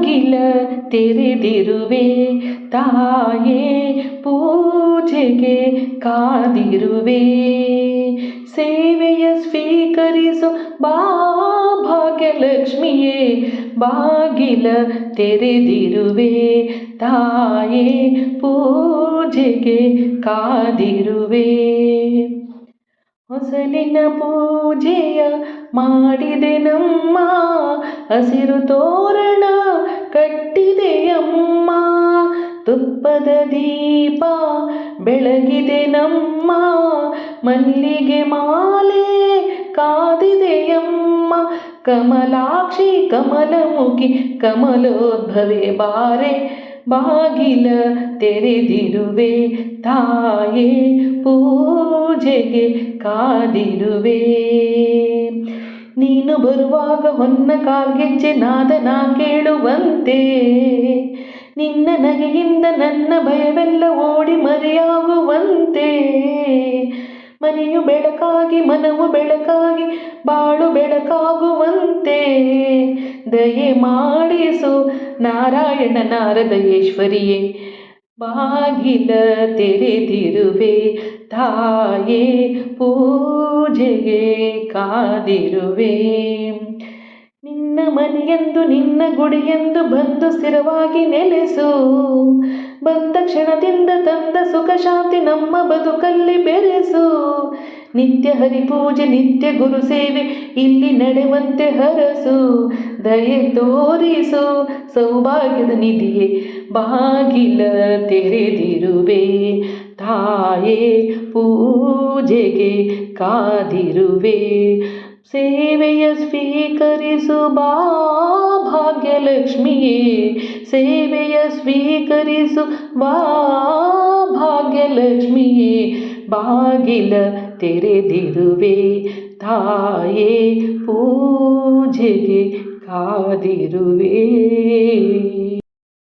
ಬಾಗಿಲ ತೆರೆದಿರುವೆ ತಾಯೇ ಪೂಜೆಗೆ ಕಾದಿರುವೆ ಸೇವೆಯ ಸ್ವೀಕರಿಸು ಬಾ ಭಾಗ್ಯಲಕ್ಷ್ಮಿಯೇ ಬಾಗಿಲ ತೆರೆದಿರುವೆ ತಾಯೇ ಪೂಜೆಗೆ ಕಾದಿರುವೆ ಹೊಸಲಿನ ಪೂಜೆಯ ಮಾಡಿದೆ ನಮ್ಮ ಹಸಿರು ತೋರಣ ಕಟ್ಟಿದೆಯಮ್ಮ ತುಪ್ಪದ ದೀಪ ಬೆಳಗಿದೆ ನಮ್ಮ ಮಲ್ಲಿಗೆ ಮಾಲೆ ಕಾದಿದೆಯಮ್ಮ ಕಮಲಾಕ್ಷಿ ಕಮಲಮುಖಿ ಕಮಲೋದ್ಭವೆ ಬಾರೆ ಬಾಗಿಲ ತೆರೆದಿರುವೆ ತಾಯೇ ಪೂಜೆಗೆ ಕಾದಿರುವೆ ನೀನು ಬರುವಾಗ ಹೊನ್ನ ಕಾಲ್ಗೆಜ್ಜೆ ನಾದನ ಕೇಳುವಂತೆ ನಿನ್ನ ನಗೆಯಿಂದ ನನ್ನ ಭಯವೆಲ್ಲ ಓಡಿ ಮರೆಯಾಗುವಂತೆ ಮನೆಯು ಬೆಳಕಾಗಿ ಮನವು ಬೆಳಕಾಗಿ ಬಾಳು ಬೆಳಕಾಗುವಂತೆ ದಯೆ ಮಾಡಿಸು ನಾರಾಯಣ ನಾರದಯೇಶ್ವರಿಯೇ ಬಾಗಿಲ ತೆರೆದಿರುವೆ ತಾಯೇ ಪೂಜೆಗೆ ಕಾದಿರುವೆ ನಿನ್ನ ಮನೆಯೆಂದು ನಿನ್ನ ಗುಡಿಯೆಂದು ಬಂದು ಸ್ಥಿರವಾಗಿ ನೆಲೆಸು ಬಂದ ಕ್ಷಣದಿಂದ ತಂದ ಸುಖ ಶಾಂತಿ ನಮ್ಮ ಬದುಕಲ್ಲಿ ಬೆರೆಸು ನಿತ್ಯ ಹರಿಪೂಜೆ ನಿತ್ಯ ಗುರು ಸೇವೆ ಇಲ್ಲಿ ನಡೆಯುವಂತೆ ಹರಸು ದಯೆ ತೋರಿಸು ಸೌಭಾಗ್ಯದ ನಿಧಿಯೇ ಬಾಗಿಲ ತೆರೆದಿರುವೆ ತಾಯೇ ಪೂಜೆಗೆ ಕಾದಿರುವೆ ಸೇವೆಯ ಸ್ವೀಕರಿಸು ಬಾ ಭಾಗ್ಯಲಕ್ಷ್ಮಿಯೇ ಸೇವೆಯ ಸ್ವೀಕರಿಸು ಬಾ ಭಾಗ್ಯಲಕ್ಷ್ಮಿಯೇ ಬಾಗಿಲ ತೆರೆದಿರುವೆ ತಾಯೇ ಪೂಜೆಗೆ ಕಾದಿರುವೆ